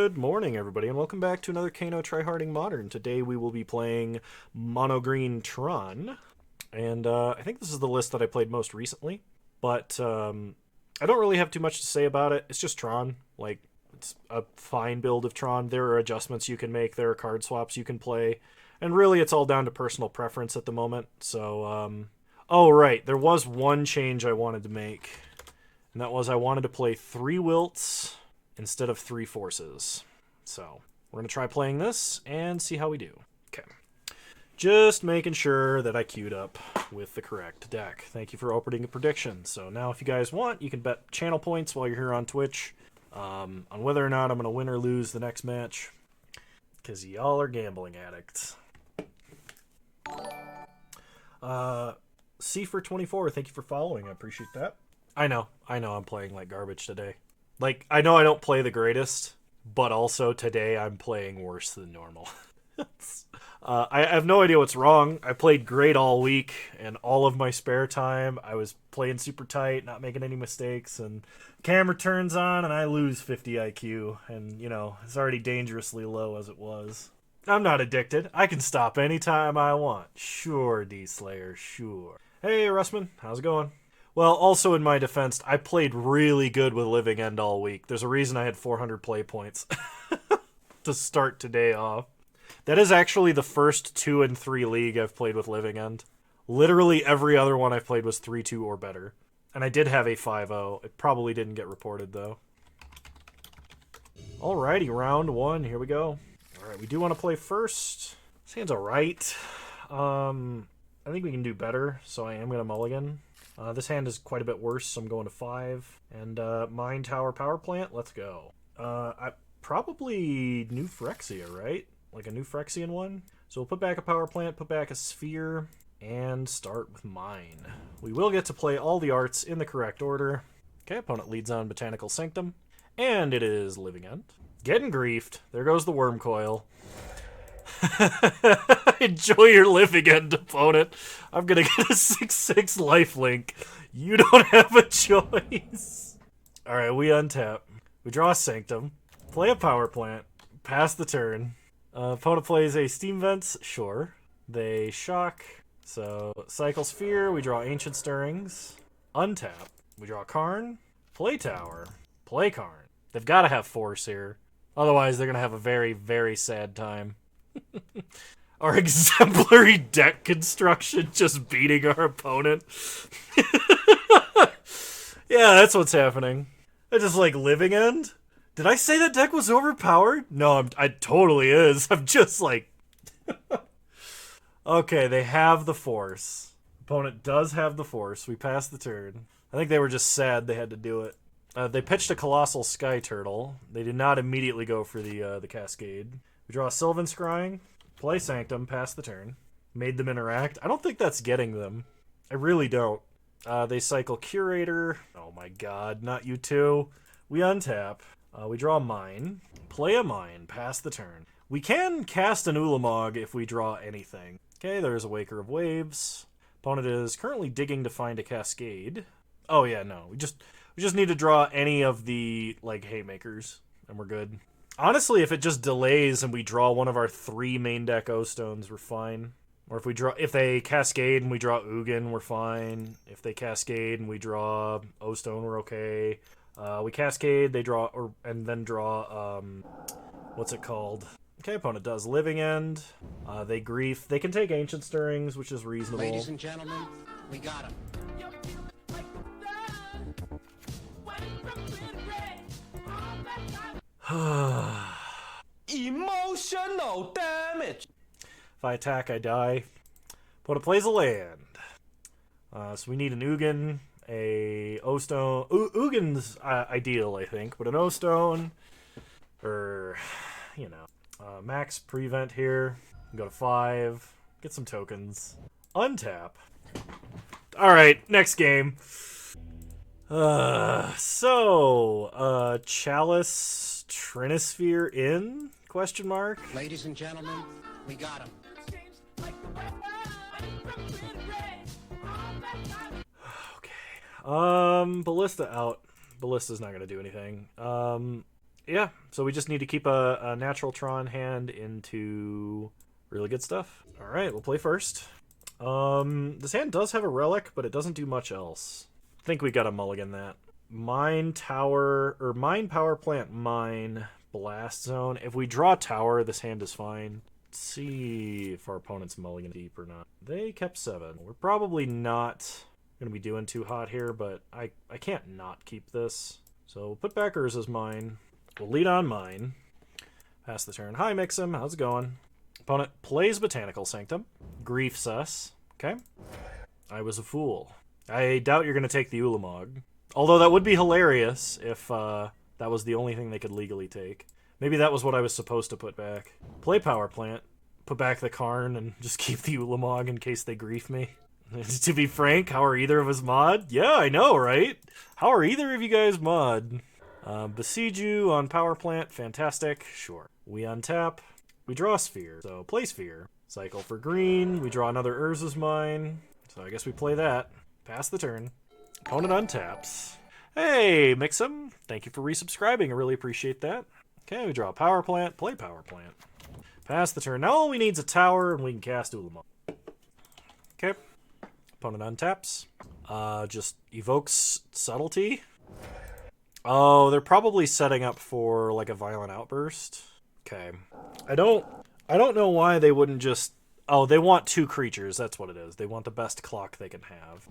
Good morning, everybody, and welcome back to another Kano Tryharding Modern. Today we will be playing Mono Green Tron, and I think this is the list that I played most recently, but I don't really have too much to say about it. It's just Tron. Like, it's a fine build of Tron. There are adjustments you can make, there are card swaps you can play, and really it's all down to personal preference at the moment, so, oh, right, there was one change I wanted to make, and that was I wanted to play 3 Wilts instead of 3 Forces. So, we're going to try playing this and see how we do. Okay. Just making sure that I queued up with the correct deck. Thank you for opening a prediction. So now if you guys want, you can bet channel points while you're here on Twitch on whether or not I'm going to win or lose the next match. Because y'all are gambling addicts. C for 24, thank you for following. I appreciate that. I know I'm playing like garbage today. Like, I know I don't play the greatest, but also today I'm playing worse than normal. I have no idea what's wrong. I played great all week, and all of my spare time I was playing super tight, not making any mistakes, and camera turns on and I lose 50 IQ, and, you know, it's already dangerously low as it was. I'm not addicted. I can stop anytime I want. Sure, D-Slayer, sure. Hey, Russman, how's it going? Well, also in my defense, I played really good with Living End all week. There's a reason I had 400 play points to start today off. That is actually the first 2 and 3 league I've played with Living End. Literally every other one I've played was 3-2 or better. And I did have a 5-0. It probably didn't get reported, though. Alrighty, round 1. Here we go. Alright, we do want to play first. This hand's alright. I think we can do better, so I am going to mulligan. This hand is quite a bit worse, so I'm going to 5. And Mine Tower Power Plant, let's go. Probably New Phyrexia, right? Like a New Phyrexian one. So we'll put back a Power Plant, put back a Sphere, and start with Mine. We will get to play all the arts in the correct order. Okay, opponent leads on Botanical Sanctum. And it is Living End. Getting griefed. There goes the Wurmcoil. Enjoy your Living End, opponent. I'm gonna get a 6/6 lifelink. You don't have a choice. Alright, we untap. We draw a Sanctum. Play a Power Plant. Pass the turn. Opponent plays a Steam Vents. Sure. They shock. So, Cycle Sphere. We draw Ancient Stirrings. Untap. We draw Karn. Play Tower. Play Karn. They've got to have Force here. Otherwise, they're gonna have a very, very sad time. Our exemplary deck construction just beating our opponent. Yeah, that's what's happening. I just like Living End. Did I say that deck was overpowered? No, I totally is. I'm just like... Okay, they have the Force. Opponent does have the Force. We passed the turn. I think they were just sad they had to do it. They pitched a Colossal Sky Turtle. They did not immediately go for the Cascade. We draw a Sylvan Scrying, play Sanctum, pass the turn. Made them interact. I don't think that's getting them. I really don't. They cycle Curator. Oh my god, not you two. We untap. We draw a Mine. Play a Mine, pass the turn. We can cast an Ulamog if we draw anything. Okay, there's a Waker of Waves. Opponent is currently digging to find a Cascade. Oh yeah, no. We just need to draw any of the, like, Haymakers, and we're good. Honestly, if it just delays and we draw one of our 3 main deck O-Stones, we're fine. Or if they Cascade and we draw Ugin, we're fine. If they Cascade and we draw O-Stone, we're okay. We Cascade, they draw, and then draw, what's it called? Okay, opponent does Living End. They grief. They can take Ancient Stirrings, which is reasonable. Ladies and gentlemen, we got him. Emotional damage. If I attack, I die. Opponent plays a land. So we need an Ugin, a O-Stone. Ugin's ideal, I think, but an O-Stone, or, you know, max prevent here. Go to 5, get some tokens. Untap. Alright, next game. Chalice, Trinisphere in? Question mark? Ladies and gentlemen, we got him. Okay. Ballista out. Ballista's not gonna do anything. Yeah, so we just need to keep a natural Tron hand into really good stuff. All right, we'll play first. This hand does have a relic, but it doesn't do much else. I think we got to mulligan that. Mine tower, or mine power plant, mine blast zone. If we draw tower, this hand is fine. Let's see if our opponent's mulligan deep or not. They kept 7. We're probably not going to be doing too hot here, but I can't not keep this. So we'll put back Urza's mine. We'll lead on mine. Pass the turn. Hi, Mixum. How's it going? Opponent plays Botanical Sanctum. Griefs us. Okay. I was a fool. I doubt you're going to take the Ulamog. Although that would be hilarious if that was the only thing they could legally take. Maybe that was what I was supposed to put back. Play Power Plant. Put back the Karn and just keep the Ulamog in case they grief me. To be frank, how are either of us mod? Yeah, I know, right? How are either of you guys mod? Boseiju on Power Plant. Fantastic. Sure. We untap. We draw a Sphere. So play Sphere. Cycle for green. We draw another Urza's Mine. So I guess we play that. Pass the turn. Opponent untaps. Hey, Mixum. Thank you for resubscribing. I really appreciate that. Okay, we draw a Power Plant. Play Power Plant. Pass the turn. Now all we need is a tower, and we can cast Ulamog. Okay. Opponent untaps. Just evokes Subtlety. Oh, they're probably setting up for like a Violent Outburst. Okay. I don't know why they wouldn't just... Oh, they want 2 creatures. That's what it is. They want the best clock they can have.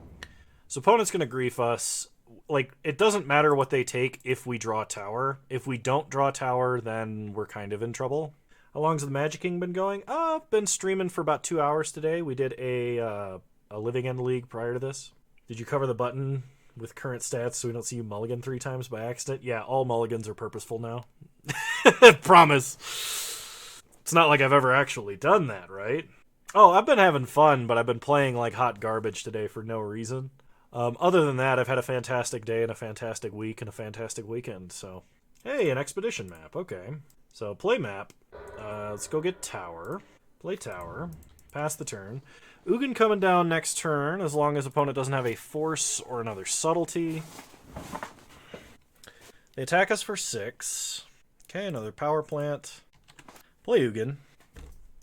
So opponent's going to grief us. Like, it doesn't matter what they take if we draw tower. If we don't draw tower, then we're kind of in trouble. How long's the Magic King been going? I've been streaming for about 2 hours today. We did a Living End League prior to this. Did you cover the button with current stats so we don't see you mulligan 3 times by accident? Yeah, all mulligans are purposeful now. Promise. It's not like I've ever actually done that, right? Oh, I've been having fun, but I've been playing like hot garbage today for no reason. Other than that, I've had a fantastic day and a fantastic week and a fantastic weekend, so... Hey, an expedition map, okay. So, play map. Let's go get tower. Play tower. Pass the turn. Ugin coming down next turn, as long as opponent doesn't have a force or another subtlety. They attack us for 6. Okay, another power plant. Play Ugin.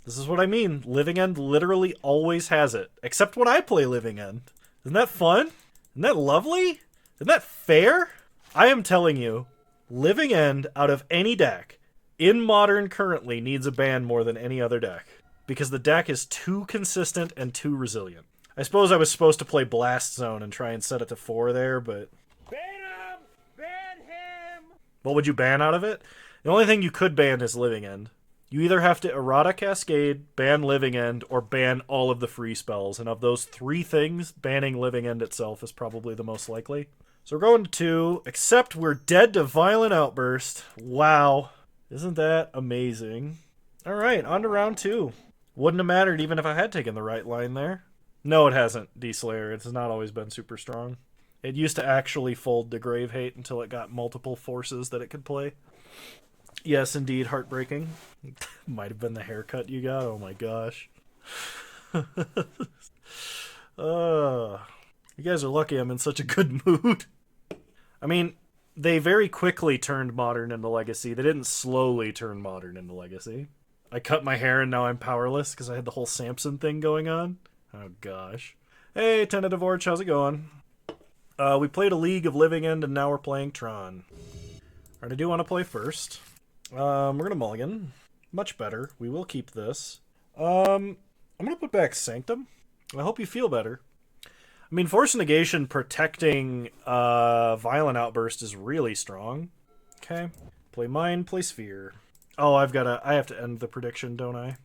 This is what I mean. Living End literally always has it. Except when I play Living End. Isn't that fun? Isn't that lovely? Isn't that fair? I am telling you, Living End out of any deck in Modern currently needs a ban more than any other deck. Because the deck is too consistent and too resilient. I suppose I was supposed to play Blast Zone and try and set it to 4 there, but... Ban him! Ban him! What would you ban out of it? The only thing you could ban is Living End. You either have to Errata Cascade, ban Living End, or ban all of the free spells. And of those 3 things, banning Living End itself is probably the most likely. So we're going to 2, except we're dead to Violent Outburst. Wow. Isn't that amazing? Alright, on to round 2. Wouldn't have mattered even if I had taken the right line there. No, it hasn't, D-Slayer. It's not always been super strong. It used to actually fold to Grave Hate until it got multiple forces that it could play. Yes, indeed, heartbreaking. Might have been the haircut you got. Oh my gosh. You guys are lucky I'm in such a good mood. I mean, they very quickly turned Modern into Legacy. They didn't slowly turn Modern into Legacy. I cut my hair and now I'm powerless because I had the whole Samson thing going on. Oh gosh. Hey, Tentative Orch, how's it going? We played a League of Living End and now we're playing Tron. Alright, I do want to play first. We're going to mulligan. Much better. We will keep this. I'm going to put back Sanctum. I hope you feel better. I mean, Force Negation protecting Violent Outburst is really strong. Okay. Play Mine, play Sphere. Oh, I have to end the prediction, don't I?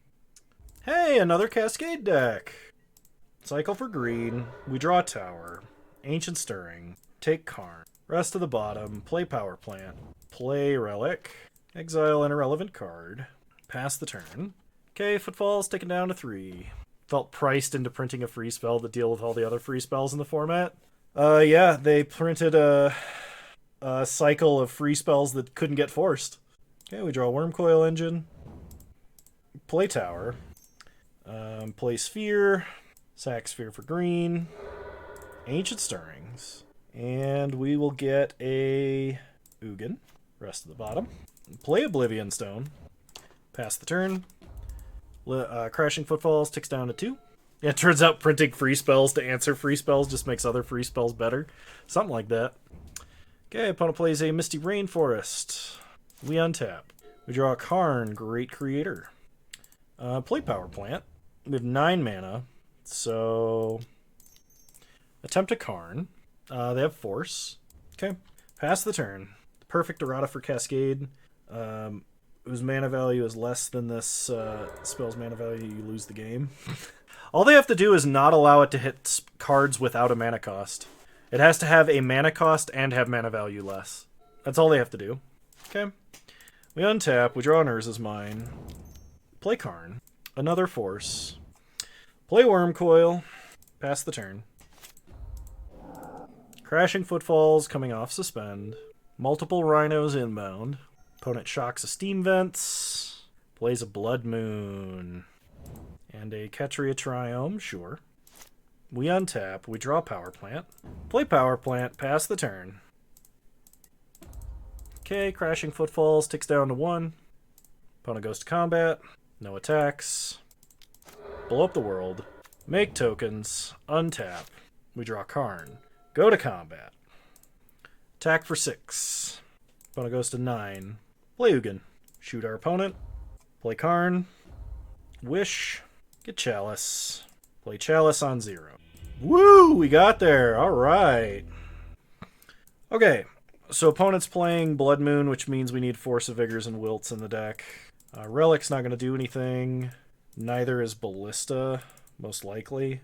Hey, another Cascade deck. Cycle for green. We draw a tower. Ancient Stirring. Take Karn. Rest of the bottom. Play Power Plant. Play Relic. Exile an irrelevant card. Pass the turn. Okay, Footfall's taken down to 3. Felt priced into printing a free spell to deal with all the other free spells in the format. Yeah, they printed a cycle of free spells that couldn't get forced. Okay, we draw Wurmcoil Engine. Play Tower. Play Sphere. Sack Sphere for green. Ancient Stirrings. And we will get a Ugin. Rest of the bottom. Play Oblivion Stone. Pass the turn. Crashing Footfalls ticks down to 2. Yeah, it turns out printing free spells to answer free spells just makes other free spells better. Something like that. Okay, opponent plays a Misty Rainforest. We untap. We draw a Karn, Great Creator. Play Power Plant. We have 9 mana, so attempt a Karn. They have Force. Okay, pass the turn. Perfect errata for Cascade. Whose mana value is less than this spell's mana value, you lose the game. All they have to do is not allow it to hit cards without a mana cost. It has to have a mana cost and have mana value less. That's all they have to do. Okay. We untap. We draw an Urza's Mine. Play Karn. Another Force. Play Wurmcoil. Pass the turn. Crashing Footfalls coming off Suspend. Multiple Rhinos inbound. Opponent shocks a Steam Vents. Plays a Blood Moon. And a Ketria Triome, sure. We untap. We draw Power Plant. Play Power Plant. Pass the turn. Okay, Crashing Footfalls ticks down to 1. Opponent goes to combat. No attacks. Blow up the world. Make tokens. Untap. We draw Karn. Go to combat. Attack for 6. Opponent goes to 9. Play Ugin. Shoot our opponent. Play Karn. Wish. Get Chalice. Play Chalice on 0. Woo! We got there. All right. Okay. So opponent's playing Blood Moon, which means we need Force of Vigors and Wilts in the deck. Relic's not going to do anything. Neither is Ballista, most likely.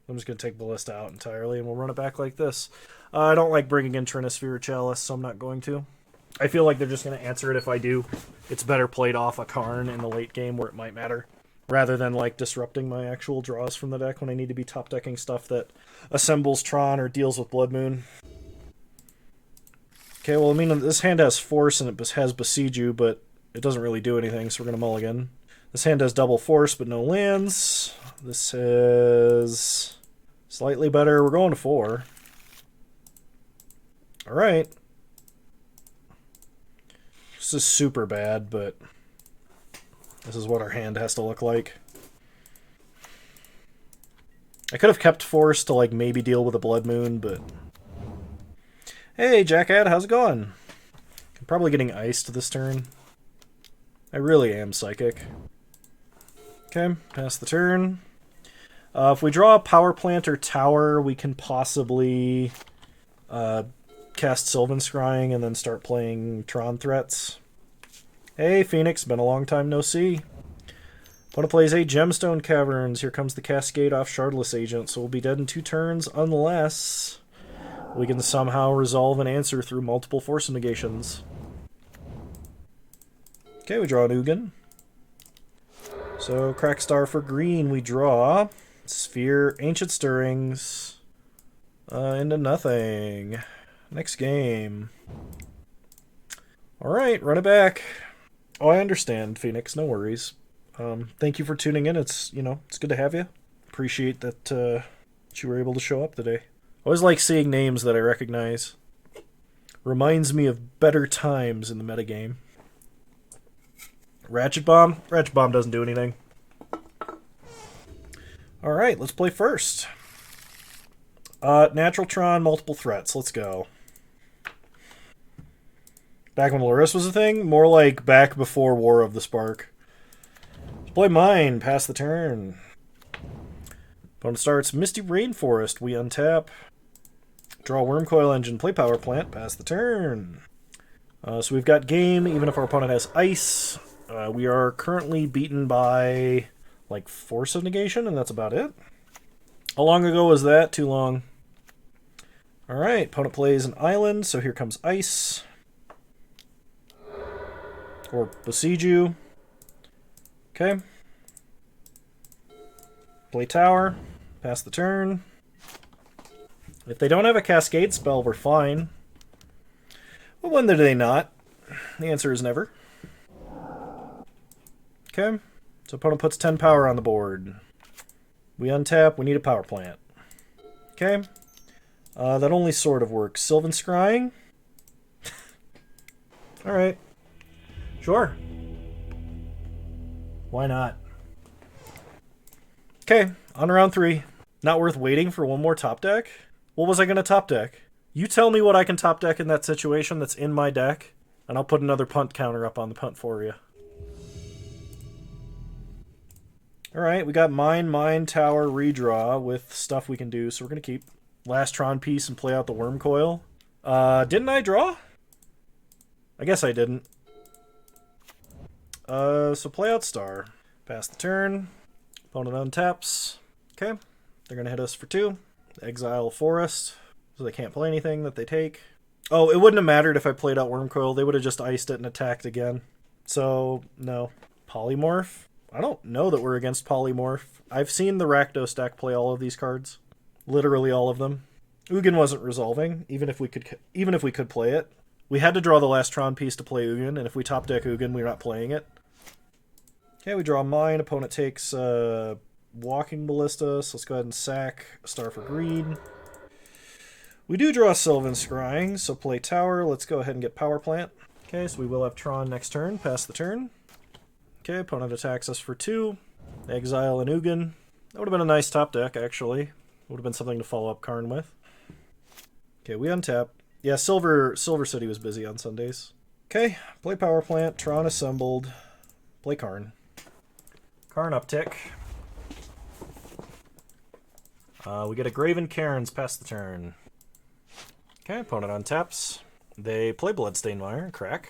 I'm just going to take Ballista out entirely, and we'll run it back like this. I don't like bringing in Trinisphere or Chalice, so I'm not going to. I feel like they're just going to answer it if I do. It's better played off a Karn in the late game where it might matter, rather than like disrupting my actual draws from the deck when I need to be top decking stuff that assembles Tron or deals with Blood Moon. Okay, well, I mean, this hand has Force and it has Boseiju, but it doesn't really do anything, so we're going to mulligan. This hand has double Force, but no lands. This is slightly better. We're going to 4. Alright. This is super bad, but this is what our hand has to look like. I could have kept Force to, like, maybe deal with a Blood Moon, but... Hey, Jackad, how's it going? I'm probably getting iced this turn. I really am psychic. Okay, pass the turn. If we draw a Power Plant or Tower, we can possibly cast Sylvan Scrying and then start playing Tron threats. Hey, Phoenix, been a long time no see. Opponent plays a Gemstone Caverns. Here comes the Cascade off Shardless Agent, so we'll be dead in 2 turns unless we can somehow resolve an answer through multiple Force Negations. Okay, we draw an Ugin. So, Crack Star for green, we draw Sphere, Ancient Stirrings, into nothing. Next game. Alright, run it back. Oh, I understand, Phoenix, no worries. Thank you for tuning in. It's, it's good to have you. Appreciate that you were able to show up today. Always like seeing names that I recognize. Reminds me of better times in the metagame. Ratchet Bomb? Ratchet Bomb doesn't do anything. Alright, let's play first. Natural Tron, multiple threats. Let's go. Back when Larissa was a thing? More like back before War of the Spark. Let's play mine. Pass the turn. Opponent starts Misty Rainforest. We untap. Draw Wurmcoil Engine. Play Power Plant. Pass the turn. So we've got game, even if our opponent has ice. We are currently beaten by, like, Force of Negation, and that's about it. How long ago was that? Too long. Alright, opponent plays an island, so here comes ice. Or Boseiju. Okay. Play tower. Pass the turn. If they don't have a Cascade spell, we're fine. But when do they not? The answer is never. Okay. So opponent puts 10 power on the board. We untap. We need a power plant. Okay. That only sort of works. Sylvan Scrying. Alright. Sure. Why not? Okay, on to round 3. Not worth waiting for one more top deck? What was I going to top deck? You tell me what I can top deck in that situation that's in my deck, and I'll put another punt counter up on the punt for you. Alright, we got mine, tower, redraw with stuff we can do, so we're going to keep last Tron piece and play out the Wurmcoil. Didn't I draw? I guess I didn't. So play out Star. Pass the turn. Opponent untaps. Okay. They're going to hit us for 2. Exile Forest, so they can't play anything that they take. Oh, it wouldn't have mattered if I played out Wurmcoil. They would have just iced it and attacked again. So, no. Polymorph? I don't know that we're against Polymorph. I've seen the Rakdos deck play all of these cards. Literally all of them. Ugin wasn't resolving, even if we could play it. We had to draw the last Tron piece to play Ugin, and if we top deck Ugin, we're not playing it. Okay, we draw mine. Opponent takes Walking Ballista, so let's go ahead and sack a Star for green. We do draw Sylvan Scrying, so play tower. Let's go ahead and get Power Plant. Okay, so we will have Tron next turn. Pass the turn. Okay, opponent attacks us for 2. Exile an Ugin. That would have been a nice top deck, actually. Would have been something to follow up Karn with. Okay, we untap. Yeah, Silver City was busy on Sundays. Okay, play Power Plant. Tron assembled. Play Karn. Karn uptick. We get a Graven Cairns past the turn. Okay, opponent untaps. They play Bloodstained Mire, crack.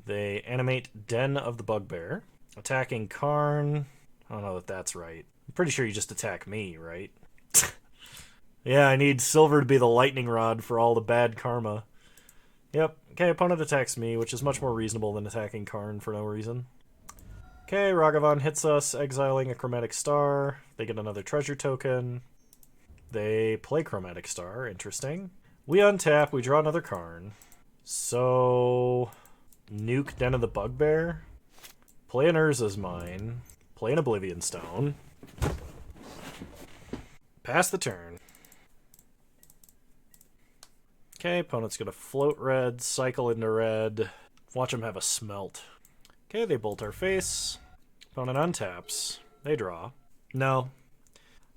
They animate Den of the Bugbear. Attacking Karn. I don't know if that's right. I'm pretty sure you just attack me, right? Yeah, I need silver to be the lightning rod for all the bad karma. Yep. Okay, opponent attacks me, which is much more reasonable than attacking Karn for no reason. Okay, Ragavan hits us, exiling a Chromatic Star. They get another treasure token. They play Chromatic Star. Interesting. We untap. We draw another Karn. So, nuke Den of the Bugbear. Play an Urza's Mine. Play an Oblivion Stone. Pass the turn. Okay, opponent's going to float red, cycle into red. Watch him have a smelt. Okay, they bolt our face. Opponent untaps. They draw. No.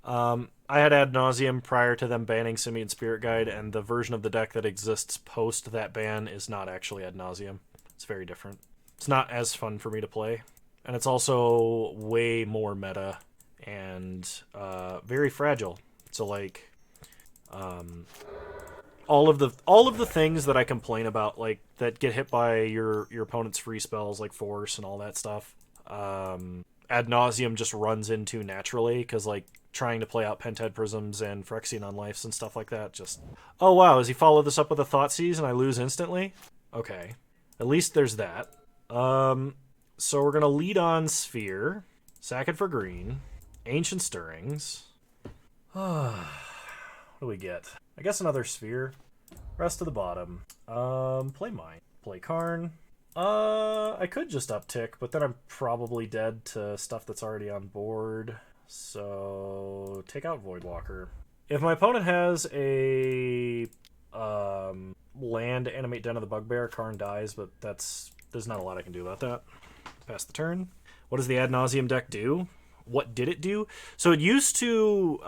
I had Ad Nauseam prior to them banning Simian Spirit Guide, and the version of the deck that exists post that ban is not actually Ad Nauseam. It's very different. It's not as fun for me to play. And it's also way more meta and very fragile. So, like, all of the things that I complain about, like, that get hit by your opponent's free spells, like Force and all that stuff, Ad Nauseam just runs into naturally, because, like, trying to play out Penthead Prisms and Phyrexian Unlifes and stuff like that, just... Oh, wow, does he follow this up with a Thoughtseize and I lose instantly? Okay. At least there's that. So we're going to lead on Sphere, sack it for green, Ancient Stirrings. What do we get? I guess another Sphere. Rest of the bottom. Play mine. Play Karn. I could just uptick, but then I'm probably dead to stuff that's already on board. So take out Voidwalker. If my opponent has a land animate Den of the Bugbear, Karn dies, but there's not a lot I can do about that. Pass the turn. What does the Ad Nauseam deck do? What did it do? So it used to...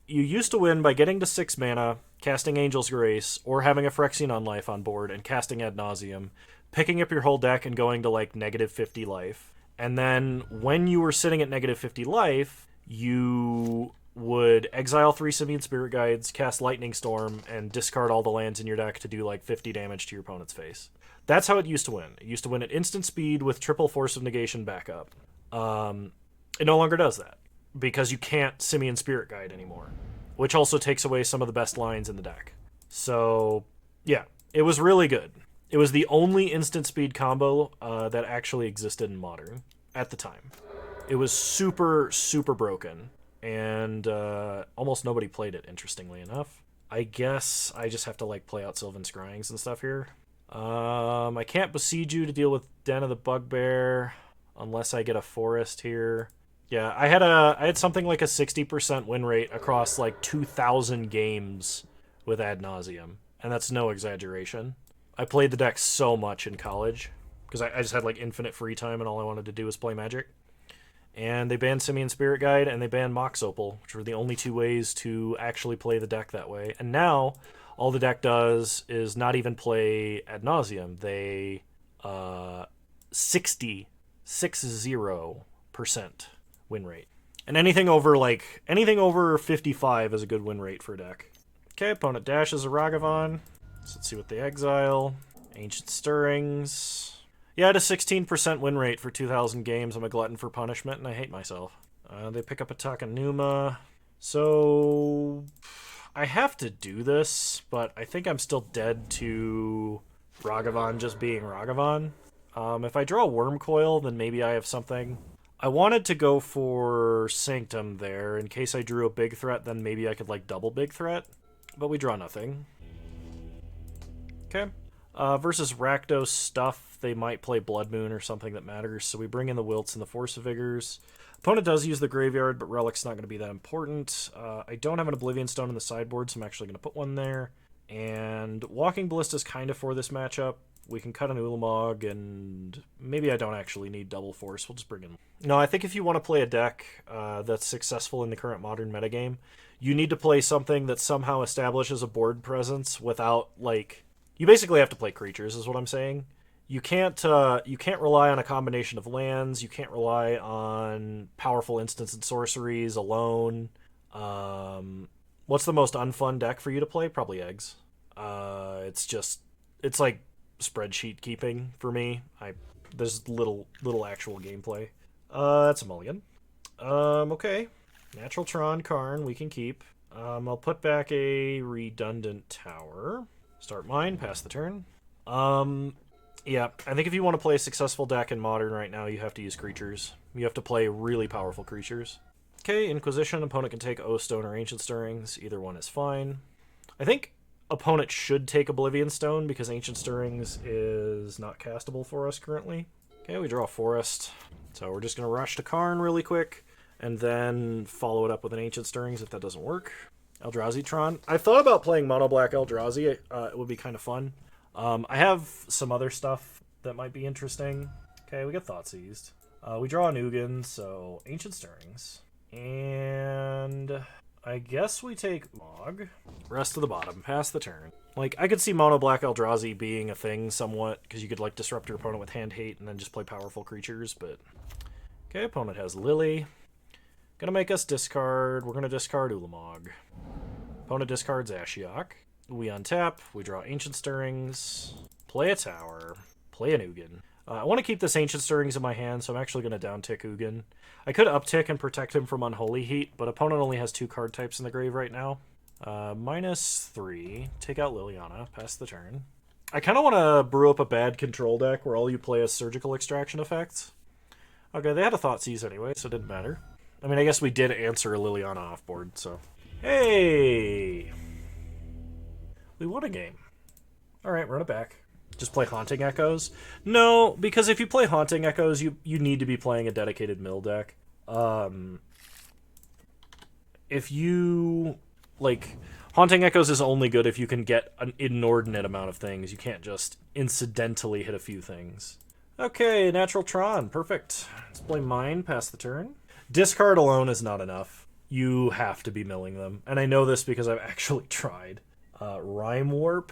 you used to win by getting to 6 mana, casting Angel's Grace, or having a Phyrexian Unlife on board and casting Ad Nauseam, picking up your whole deck and going to, like, negative 50 life. And then when you were sitting at negative 50 life, you would exile 3 Simian Spirit Guides, cast Lightning Storm, and discard all the lands in your deck to do, like, 50 damage to your opponent's face. That's how it used to win. It used to win at instant speed with triple Force of Negation backup. It no longer does that, because you can't Simian Spirit Guide anymore, which also takes away some of the best lines in the deck. So, yeah, it was really good. It was the only instant speed combo that actually existed in Modern at the time. It was super, super broken, and almost nobody played it, interestingly enough. I guess I just have to, like, play out Sylvan Scryings and stuff here. I can't Boseiju to deal with Den of the Bugbear unless I get a Forest here. Yeah, I had something like a 60% win rate across, like, 2,000 games with Ad Nauseam, and that's no exaggeration. I played the deck so much in college because I just had like infinite free time and all I wanted to do was play Magic. And they banned Simian Spirit Guide and they banned Mox Opal, which were the only two ways to actually play the deck that way. And now all the deck does is not even play ad nauseum. They 60% win rate. And anything over 55 is a good win rate for a deck. Okay, opponent dashes a Ragavan. So let's see what they exile. Ancient Stirrings. Yeah, I had a 16% win rate for 2,000 games. I'm a glutton for punishment, and I hate myself. They pick up a Takenuma. So I have to do this, but I think I'm still dead to Ragavan just being Ragavan. If I draw a Wurmcoil, then maybe I have something. I wanted to go for Sanctum there. In case I drew a big threat, then maybe I could like double big threat. But we draw nothing. Okay. Versus Rakdos stuff, they might play Blood Moon or something that matters. So we bring in the Wilts and the Force of Vigors. Opponent does use the graveyard, but Relic's not going to be that important. I don't have an Oblivion Stone in the sideboard, so I'm actually going to put one there. And Walking Ballista is kind of for this matchup. We can cut an Ulamog, and maybe I don't actually need double force. We'll just bring in... No, I think if you want to play a deck that's successful in the current modern metagame, you need to play something that somehow establishes a board presence without, like... You basically have to play creatures, is what I'm saying. You can't rely on a combination of lands. You can't rely on powerful instants and sorceries alone. What's the most unfun deck for you to play? Probably Eggs. It's like spreadsheet keeping for me. There's little actual gameplay. That's a mulligan. Okay. Natural Tron, Karn, we can keep. I'll put back a redundant tower. Start mine, pass the turn. Yeah, I think if you want to play a successful deck in Modern right now, you have to use creatures. You have to play really powerful creatures. Okay, Inquisition, opponent can take O-Stone or Ancient Stirrings. Either one is fine. I think opponent should take Oblivion Stone because Ancient Stirrings is not castable for us currently. Okay, we draw a Forest. So we're just going to rush to Karn really quick and then follow it up with an Ancient Stirrings if that doesn't work. Eldrazi Tron. I thought about playing Mono Black Eldrazi. It would be kind of fun. I have some other stuff that might be interesting. Okay, we get Thoughtseized. We draw an Ugin, so Ancient Stirrings. And I guess we take Mog. Rest to the bottom. Pass the turn. Like, I could see Mono Black Eldrazi being a thing somewhat, because you could, like, disrupt your opponent with Hand Hate and then just play powerful creatures, but... Okay, opponent has Lily. Gonna make us discard. We're gonna discard Ulamog. Opponent discards Ashiok. We untap. We draw Ancient Stirrings. Play a tower. Play an Ugin. I want to keep this Ancient Stirrings in my hand, so I'm actually going to downtick Ugin. I could uptick and protect him from Unholy Heat, but opponent only has 2 card types in the grave right now. -3. Take out Liliana. Pass the turn. I kind of want to brew up a bad control deck where all you play is Surgical Extraction effects. Okay, they had a Thoughtseize anyway, so it didn't matter. I mean, I guess we did answer a Liliana off board, so... Hey! We won a game. Alright, run it back. Just play Haunting Echoes? No, because if you play Haunting Echoes, you need to be playing a dedicated mill deck. If you... Like, Haunting Echoes is only good if you can get an inordinate amount of things. You can't just incidentally hit a few things. Okay, Natural Tron. Perfect. Let's play mine, pass the turn. Discard alone is not enough. You have to be milling them. And I know this because I've actually tried. Rime Warp.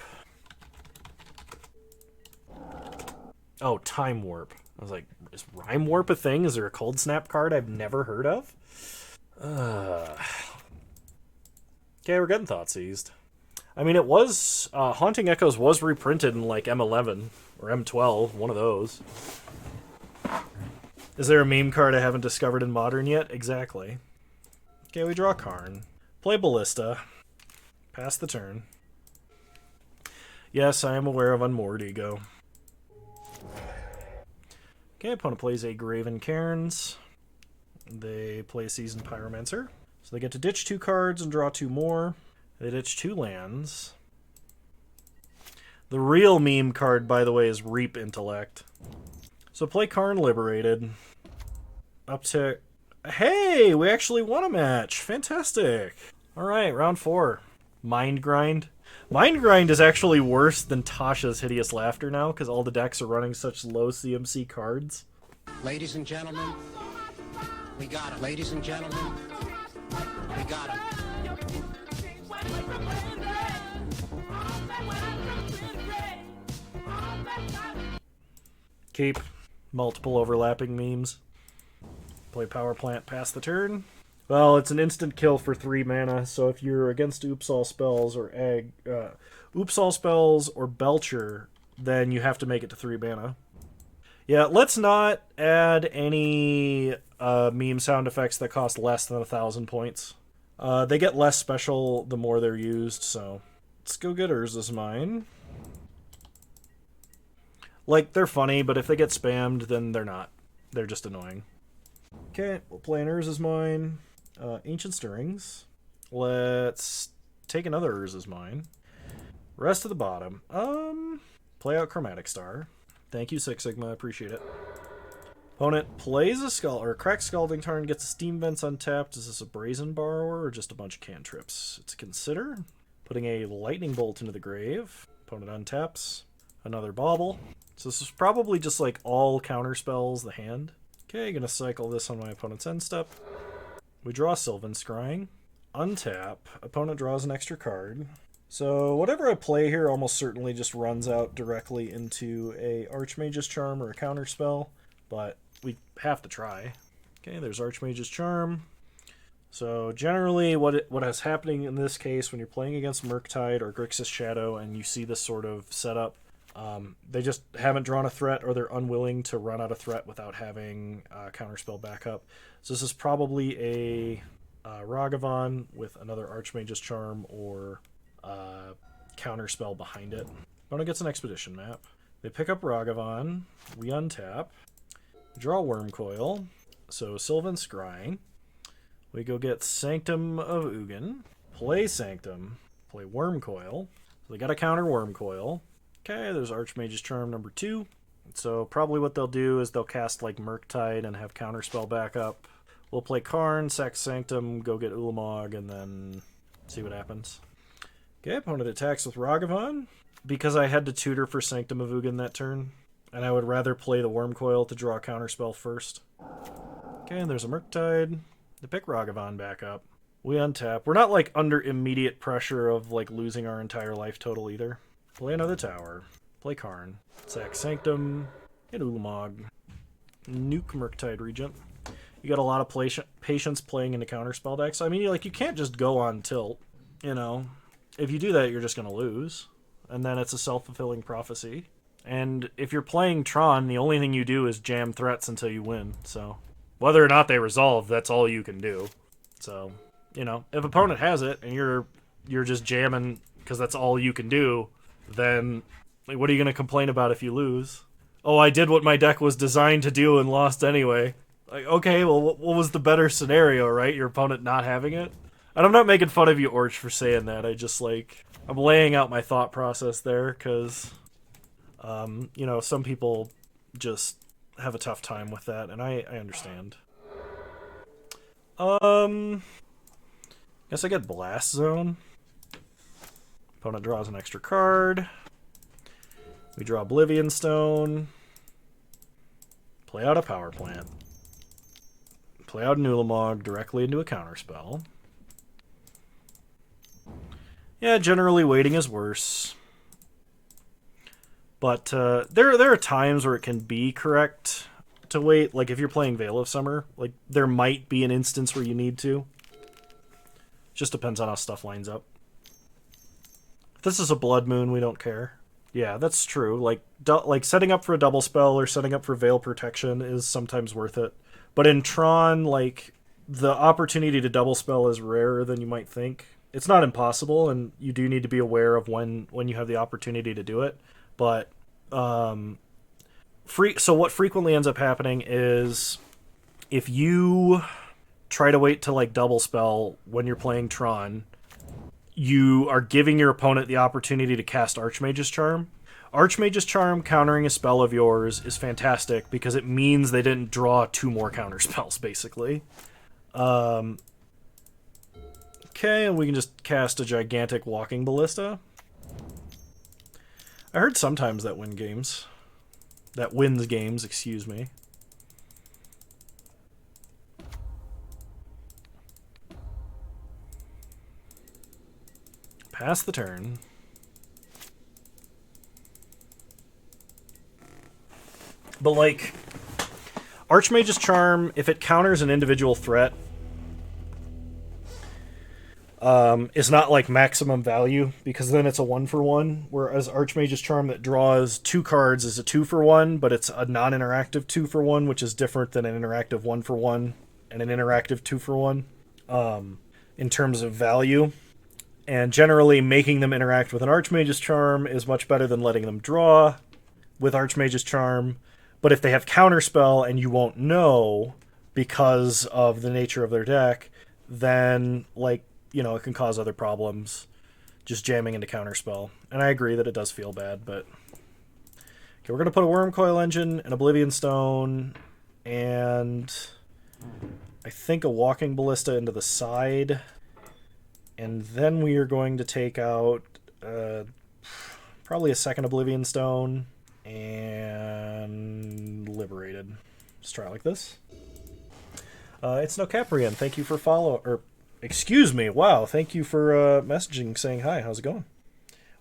Oh, Time Warp. I was like, is Rime Warp a thing? Is there a Cold Snap card I've never heard of? Okay, we're getting Thoughtseized. I mean, it was... Haunting Echoes was reprinted in, like, M11 or M12, one of those. Is there a meme card I haven't discovered in Modern yet? Exactly. Okay, we draw Karn. Play Ballista. Pass the turn. Yes, I am aware of Unmoored Ego. Okay, opponent plays a Graven Cairns. They play Seasoned Pyromancer. So they get to ditch 2 cards and draw 2 more. They ditch 2 lands. The real meme card, by the way, is Reap Intellect. So play Karn Liberated. Uptick. Hey, we actually won a match. Fantastic. All right, round 4. Mind Grind. Mind Grind is actually worse than Tasha's Hideous Laughter now, because all the decks are running such low CMC cards. Ladies and gentlemen, we got him. Ladies and gentlemen, we got him. Keep multiple overlapping memes. Play Power Plant, pass the turn. Well, it's an instant kill for 3 mana, so if you're against Oops All Spells or Oops All Spells or Belcher, then you have to make it to 3 mana. Yeah, let's not add any meme sound effects that cost less than 1,000 points. They get less special the more they're used, so let's go get Urza's Mine. Like, they're funny, but if they get spammed, then they're not. They're just annoying. Okay, we'll play an Urza's Mine. Ancient Stirrings. Let's take another Urza's Mine. Rest of the bottom. Play out Chromatic Star. Thank you, Six Sigma. Appreciate it. Opponent plays a Cracked Scalding Tarn, gets a Steam Vents untapped. Is this a Brazen Borrower or just a bunch of cantrips? It's a Consider. Putting a Lightning Bolt into the grave. Opponent untaps. Another Bauble. So this is probably just like all counter spells the hand. Okay, gonna cycle this on my opponent's end step. We draw Sylvan Scrying. Untap. Opponent draws an extra card. So whatever I play here almost certainly just runs out directly into a Archmage's Charm or a counter spell, but we have to try. Okay, there's Archmage's Charm. So generally what is happening in this case when you're playing against Murktide or Grixis Shadow and you see this sort of setup, they just haven't drawn a threat or they're unwilling to run out a threat without having counterspell backup. So this is probably a Ragavan with another Archmage's Charm or counterspell behind it. Opponent gets an Expedition map. They pick up Ragavan. We untap. Draw Wurmcoil. So Sylvan Scrying. We go get Sanctum of Ugin. Play Sanctum. Play Wurmcoil. So they got to counter Wurmcoil. Okay, there's Archmage's Charm number 2. So probably what they'll do is they'll cast like Murktide and have counterspell backup. We'll play Karn, sack Sanctum, go get Ulamog, and then see what happens. Okay, opponent attacks with Ragavan. Because I had to tutor for Sanctum of Ugin that turn, and I would rather play the Wurmcoil to draw a counterspell first. Okay, and there's a Murktide. They pick Ragavan back up. We untap. We're not like under immediate pressure of like losing our entire life total either. Play another tower. Play Karn. Sack Sanctum. Get Ulamog. Nuke Murktide Regent. You got a lot of patience playing into counterspell decks. I mean, you can't just go on tilt. You know, if you do that, you're just going to lose. And then it's a self-fulfilling prophecy. And if you're playing Tron, the only thing you do is jam threats until you win. So whether or not they resolve, that's all you can do. So, you know, if opponent has it and you're just jamming because that's all you can do, then like, what are you going to complain about if you lose? Oh, I did what my deck was designed to do and lost anyway. Like, okay, well, what was the better scenario, right? Your opponent not having it? And I'm not making fun of you, Orch, for saying that. I just, like, I'm laying out my thought process there because, you know, some people just have a tough time with that, and I understand. Guess I get Blast Zone. Opponent draws an extra card. We draw Oblivion Stone. Play out a Power Plant. Play out an Ulamog directly into a counterspell. Yeah, generally waiting is worse. But there are times where it can be correct to wait. Like if you're playing Veil of Summer, like there might be an instance where you need to. Just depends on how stuff lines up. If this is a Blood Moon, we don't care. Yeah, that's true. Like setting up for a double spell or setting up for Veil Protection is sometimes worth it. But in Tron, like the opportunity to double spell is rarer than you might think. It's not impossible, and you do need to be aware of when you have the opportunity to do it. But so what frequently ends up happening is if you try to wait to like double spell when you're playing Tron, you are giving your opponent the opportunity to cast Archmage's Charm. Archmage's Charm countering a spell of yours is fantastic because it means they didn't draw 2 more counter spells, basically. Okay, and we can just cast a gigantic Walking Ballista. I heard sometimes that wins games. That wins games, excuse me. Pass the turn. But, like, Archmage's Charm, if it counters an individual threat, is not, like, maximum value, because then it's a 1-for-1, whereas Archmage's Charm that draws 2 cards is a 2-for-1, but it's a non-interactive 2-for-1, which is different than an interactive 1-for-1 and an interactive 2-for-1 in terms of value. And generally, making them interact with an Archmage's Charm is much better than letting them draw with Archmage's Charm. But if they have Counterspell and you won't know because of the nature of their deck, then, like, you know, it can cause other problems just jamming into Counterspell. And I agree that it does feel bad, but... Okay, we're going to put a Wurmcoil Engine, an Oblivion Stone, and I think a Walking Ballista into the side. And then we are going to take out probably a second Oblivion Stone and Liberated. Let's try it like this. It's No Caprian. Thank you for excuse me. Wow. Thank you for messaging saying hi. How's it going?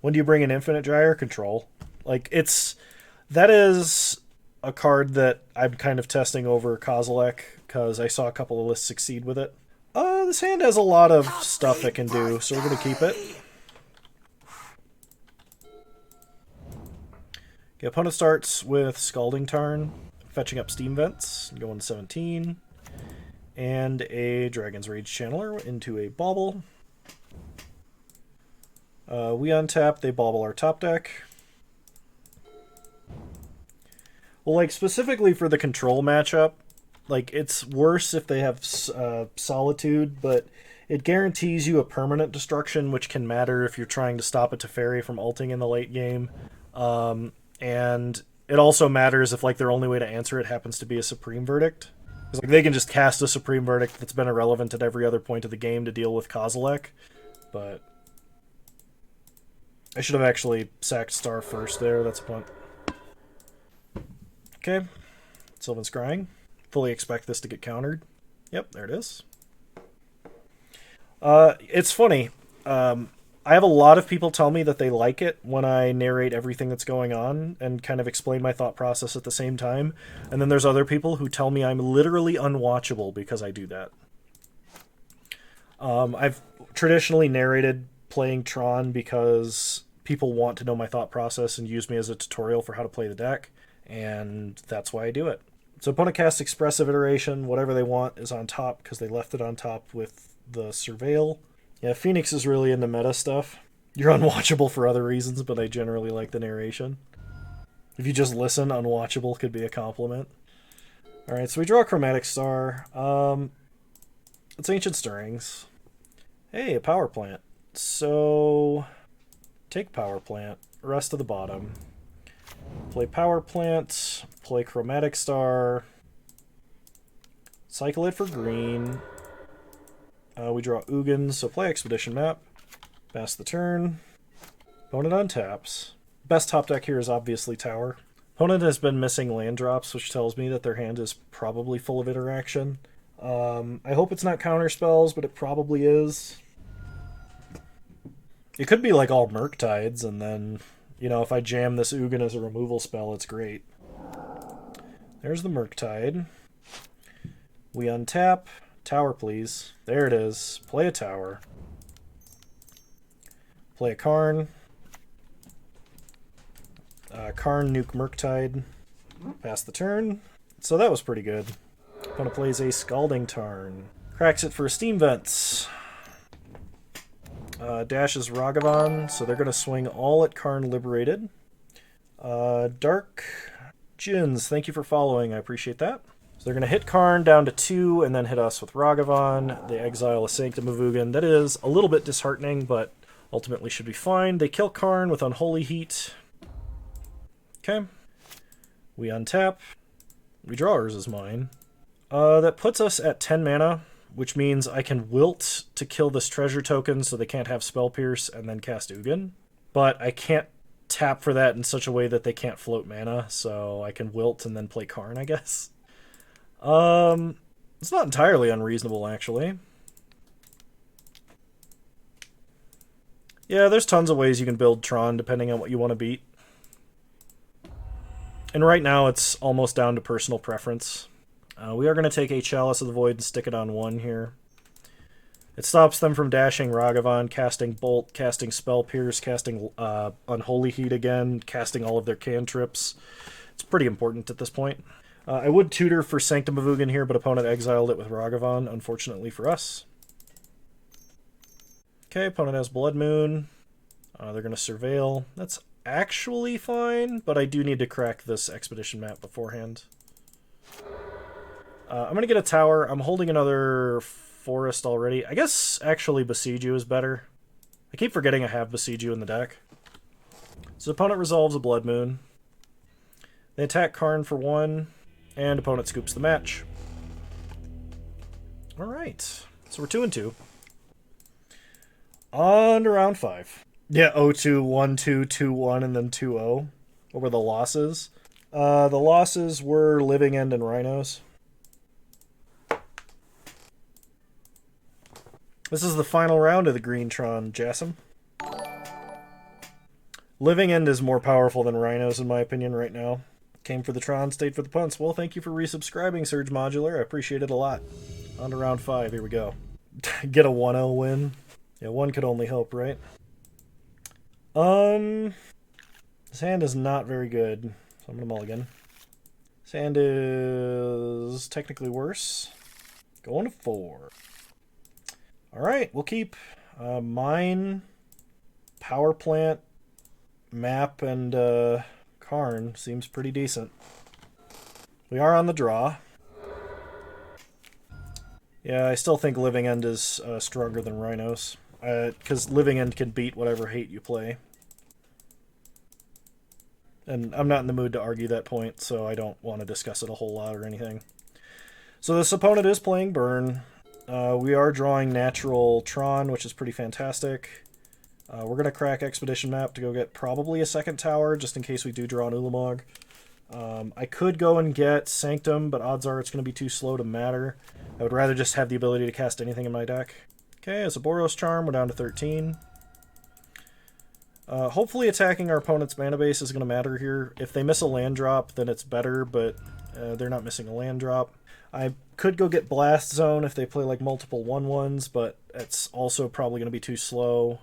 When do you bring in Infinite Gyre? Control. Like, that is a card that I'm kind of testing over Kozilek because I saw a couple of lists succeed with it. This hand has a lot of stuff it can do, so we're going to keep it. Okay, opponent starts with Scalding Tarn, fetching up Steam Vents, going to 17, and a Dragon's Rage Channeler into a Bauble. We untap, they bauble our top deck. Well, like, specifically for the control matchup, like, it's worse if they have Solitude, but it guarantees you a permanent destruction, which can matter if you're trying to stop a Teferi from ulting in the late game. And it also matters if, like, their only way to answer it happens to be a Supreme Verdict. Because, like, they can just cast a Supreme Verdict that's been irrelevant at every other point of the game to deal with Kozilek. But I should have actually sacked Star first there. That's a punt. Okay. Sylvan Scrying. Fully expect this to get countered. Yep, there it is. It's funny. I have a lot of people tell me that they like it when I narrate everything that's going on and kind of explain my thought process at the same time. And then there's other people who tell me I'm literally unwatchable because I do that. I've traditionally narrated playing Tron because people want to know my thought process and use me as a tutorial for how to play the deck. And that's why I do it. So opponent casts Expressive Iteration. Whatever they want is on top because they left it on top with the Surveil. Yeah, Phoenix is really into meta stuff. You're unwatchable for other reasons, but I generally like the narration. If you just listen, unwatchable could be a compliment. Alright, so we draw a Chromatic Star. It's Ancient Stirrings. Hey, a Power Plant. So, take Power Plant. Rest of the bottom. Play Power Plant, play Chromatic Star, cycle it for green. We draw Ugin, so play Expedition Map. Pass the turn. Opponent untaps. Best top deck here is obviously Tower. Opponent has been missing land drops, which tells me that their hand is probably full of interaction. I hope it's not counter spells, but it probably is. It could be like all Murktides, and then, you know, if I jam this Ugin as a removal spell, it's great. There's the Murktide. We untap. Tower, please. There it is. Play a Tower. Play a Karn. Karn, nuke Murktide. Pass the turn. So that was pretty good. Opponent plays a Scalding Tarn. Cracks it for Steam Vents. Dashes Ragavan, so they're going to swing all at Karn Liberated. Dark Jins, thank you for following. I appreciate that. So they're going to hit Karn down to 2 and then hit us with Ragavan. They exile a Sanctum of Ugin. That is a little bit disheartening, but ultimately should be fine. They kill Karn with Unholy Heat. Okay. We untap. We draw Urza's Mine. That puts us at 10 mana, which means I can Wilt to kill this treasure token so they can't have Spell Pierce and then cast Ugin. But I can't tap for that in such a way that they can't float mana, so I can Wilt and then play Karn, I guess. It's not entirely unreasonable, actually. Yeah, there's tons of ways you can build Tron depending on what you want to beat. And right now it's almost down to personal preference. We are going to take a Chalice of the Void and stick it on 1 here. It stops them from dashing Ragavan, casting Bolt, casting Spell Pierce, casting Unholy Heat again, casting all of their cantrips. It's pretty important at this point. I would tutor for Sanctum of Ugin here, but opponent exiled it with Ragavan, unfortunately for us. Okay, opponent has Blood Moon. They're going to Surveil. That's actually fine, but I do need to crack this Expedition map beforehand. I'm going to get a tower. I'm holding another forest already. I guess actually Boseiju is better. I keep forgetting I have Boseiju in the deck. So opponent resolves a Blood Moon. They attack Karn for 1, and opponent scoops the match. Alright, so we're 2-2. On to round 5. Yeah, 0-2, 1-2, 2-1, and then 2-0. What were the losses? The losses were Living End and Rhinos. This is the final round of the Green Tron, Jassim. Living End is more powerful than Rhinos, in my opinion, right now. Came for the Tron, stayed for the punts. Well, thank you for resubscribing, Surge Modular. I appreciate it a lot. On to round 5. Here we go. Get a 1-0 win. Yeah, one could only hope, right? This hand is not very good, so I'm going to mulligan. This hand is technically worse. Going to 4. Alright, we'll keep Mine, Power Plant, Map, and Karn. Seems pretty decent. We are on the draw. Yeah, I still think Living End is stronger than Rhinos. Because Living End can beat whatever hate you play. And I'm not in the mood to argue that point, so I don't want to discuss it a whole lot or anything. So this opponent is playing Burn. We are drawing natural Tron, which is pretty fantastic. We're going to crack Expedition Map to go get probably a second tower, just in case we do draw an Ulamog. I could go and get Sanctum, but odds are it's going to be too slow to matter. I would rather just have the ability to cast anything in my deck. Okay, as a Boros Charm, we're down to 13. Hopefully attacking our opponent's mana base is going to matter here. If they miss a land drop, then it's better, but they're not missing a land drop. I could go get Blast Zone if they play like multiple 1/1s, but it's also probably going to be too slow.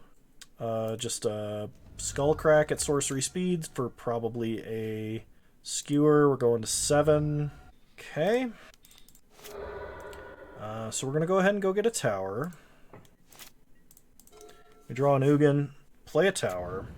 Just Skullcrack at sorcery speeds for probably a Skewer. We're going to 7. Okay. So we're going to go ahead and go get a tower. We draw an Ugin, play a tower.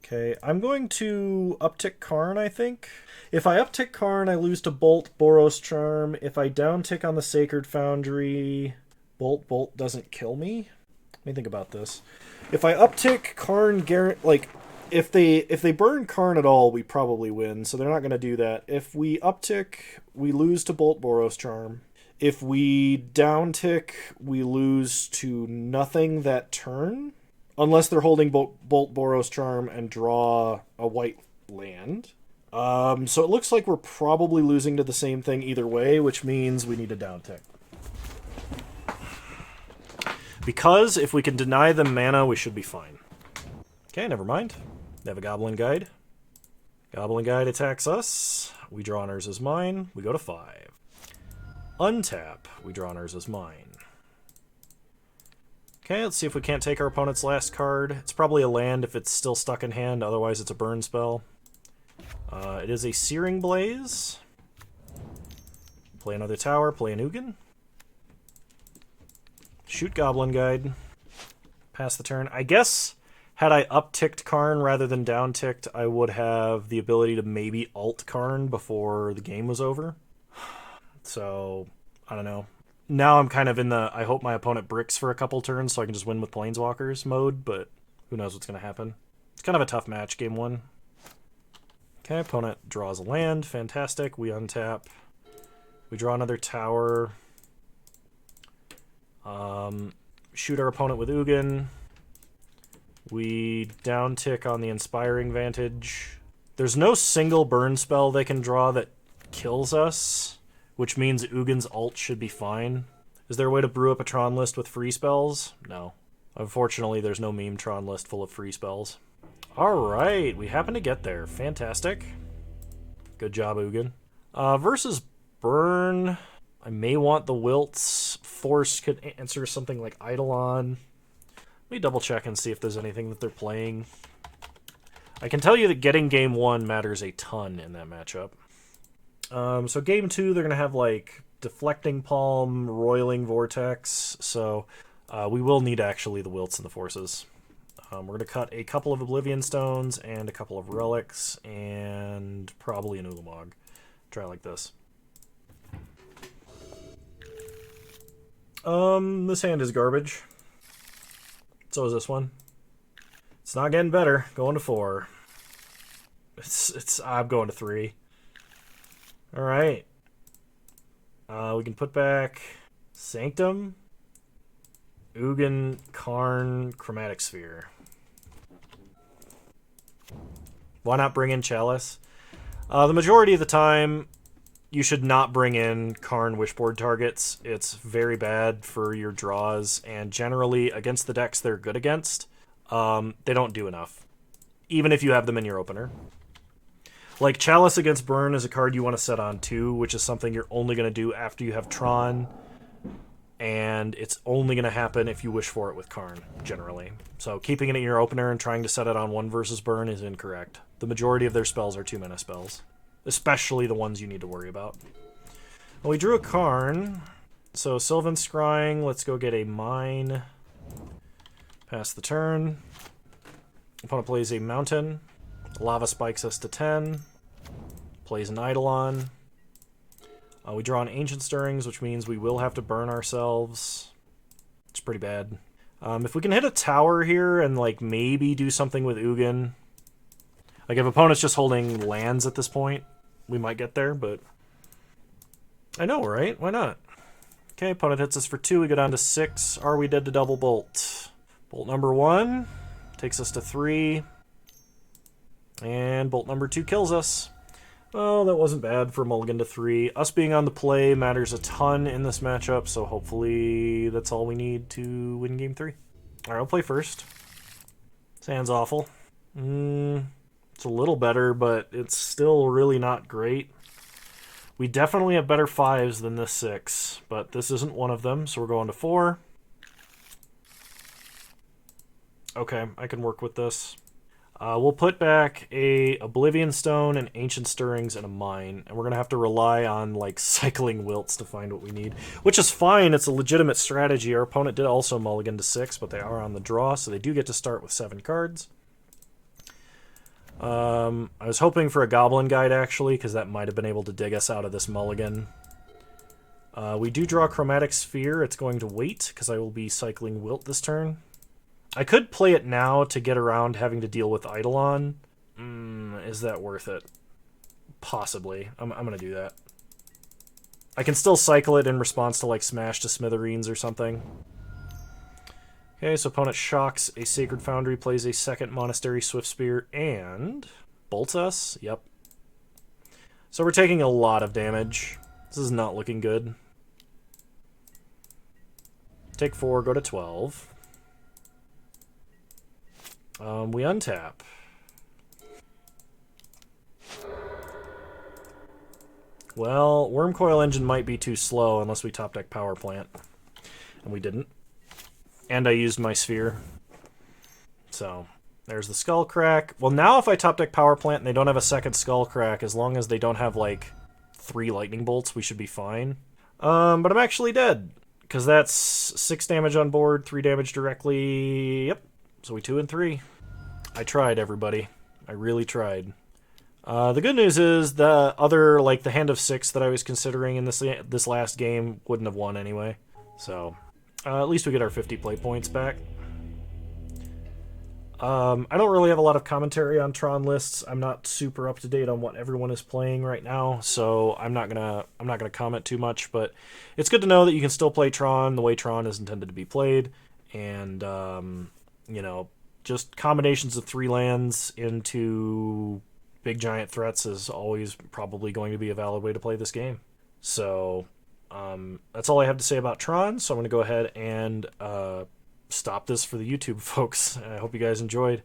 Okay, I'm going to uptick Karn, I think. If I uptick Karn, I lose to Bolt, Boros Charm. If I downtick on the Sacred Foundry, Bolt doesn't kill me. Let me think about this. If I uptick Karn, like, if they burn Karn at all, we probably win, so they're not going to do that. If we uptick, we lose to Bolt, Boros Charm. If we downtick, we lose to nothing that turn. Unless they're holding Bolt, Boros Charm and draw a white land. So it looks like we're probably losing to the same thing either way, which means we need a downtick. Because if we can deny them mana, we should be fine. Okay, never mind. They have a Goblin Guide. Goblin Guide attacks us. We draw on Urza's Mine. We go to 5. Untap. We draw on Urza's Mine. Okay, let's see if we can't take our opponent's last card. It's probably a land if it's still stuck in hand, otherwise it's a burn spell. It is a Searing Blaze. Play another tower, play an Ugin. Shoot Goblin Guide. Pass the turn. I guess, had I upticked Karn rather than downticked, I would have the ability to maybe alt Karn before the game was over. So, I don't know. Now I'm kind of in the I hope my opponent bricks for a couple turns so I can just win with Planeswalkers mode, but who knows what's going to happen. It's kind of a tough match, game 1. Okay, opponent draws a land. Fantastic. We untap. We draw another tower. Shoot our opponent with Ugin. We downtick on the Inspiring Vantage. There's no single burn spell they can draw that kills us, which means Ugin's ult should be fine. Is there a way to brew up a Tron list with free spells? No. Unfortunately, there's no meme Tron list full of free spells. Alright, we happen to get there. Fantastic. Good job, Ugin. Versus Burn, I may want the Wilts. Force could answer something like Eidolon. Let me double check and see if there's anything that they're playing. I can tell you that getting game 1 matters a ton in that matchup. So game 2, they're going to have like Deflecting Palm, Roiling Vortex, so we will need actually the Wilts and the Forces. We're going to cut a couple of Oblivion Stones and a couple of Relics, and probably an Ulamog. Try like this. This hand is garbage. So is this one. It's not getting better. Going to 4. I'm going to 3. Alright. We can put back Sanctum, Ugin, Karn, Chromatic Sphere. Why not bring in Chalice? The majority of the time, you should not bring in Karn Wishboard targets. It's very bad for your draws, and generally, against the decks they're good against, they don't do enough. Even if you have them in your opener. Like, Chalice against Burn is a card you want to set on 2, which is something you're only going to do after you have Tron, and it's only going to happen if you wish for it with Karn, generally. So keeping it in your opener and trying to set it on 1 versus Burn is incorrect. The majority of their spells are 2-mana spells, especially the ones you need to worry about. Well, we drew a Karn, so Sylvan Scrying, let's go get a Mine. Pass the turn. Opponent plays a Mountain. Lava spikes us to 10. Plays an Eidolon. We draw an Ancient Stirrings, which means we will have to burn ourselves. It's pretty bad. If we can hit a tower here and like maybe do something with Ugin. Like if opponent's just holding lands at this point, we might get there, but I know, right? Why not? Okay, opponent hits us for 2, we go down to 6. Are we dead to double bolt? Bolt number 1 takes us to 3. And bolt number 2 kills us. Well, that wasn't bad for mulligan to 3. Us being on the play matters a ton in this matchup, so hopefully that's all we need to win game 3. Alright, I'll play first. This hand's awful. It's a little better, but it's still really not great. We definitely have better 5s than this 6, but this isn't one of them, so we're going to 4. Okay, I can work with this. We'll put back a Oblivion Stone, an Ancient Stirrings, and a Mine, and we're going to have to rely on like cycling Wilts to find what we need, which is fine. It's a legitimate strategy. Our opponent did also mulligan to 6, but they are on the draw, so they do get to start with 7 cards. I was hoping for a Goblin Guide, actually, because that might have been able to dig us out of this mulligan. We do draw Chromatic Sphere. It's going to wait, because I will be cycling Wilt this turn. I could play it now to get around having to deal with Eidolon. Is that worth it? Possibly. I'm going to do that. I can still cycle it in response to, like, Smash to Smithereens or something. Okay, so opponent shocks a Sacred Foundry, plays a second Monastery Swift Spear, and bolts us. Yep. So we're taking a lot of damage. This is not looking good. Take 4, go to 12. We untap. Well, Wurmcoil Engine might be too slow unless we top deck Power Plant. And we didn't. And I used my Sphere. So, there's the Skull Crack. Well, now if I top deck Power Plant and they don't have a second Skull Crack, as long as they don't have, like, 3 Lightning Bolts, we should be fine. But I'm actually dead. Because that's 6 damage on board, 3 damage directly. Yep. So we 2 and 3. I tried, everybody. I really tried. The good news is the other, like the hand of 6 that I was considering in this last game wouldn't have won anyway. So at least we get our 50 play points back. I don't really have a lot of commentary on Tron lists. I'm not super up to date on what everyone is playing right now, so I'm not gonna comment too much. But it's good to know that you can still play Tron the way Tron is intended to be played, and you know, just combinations of 3 lands into big giant threats is always probably going to be a valid way to play this game. So that's all I have to say about Tron. So I'm going to go ahead and stop this for the YouTube folks. I hope you guys enjoyed.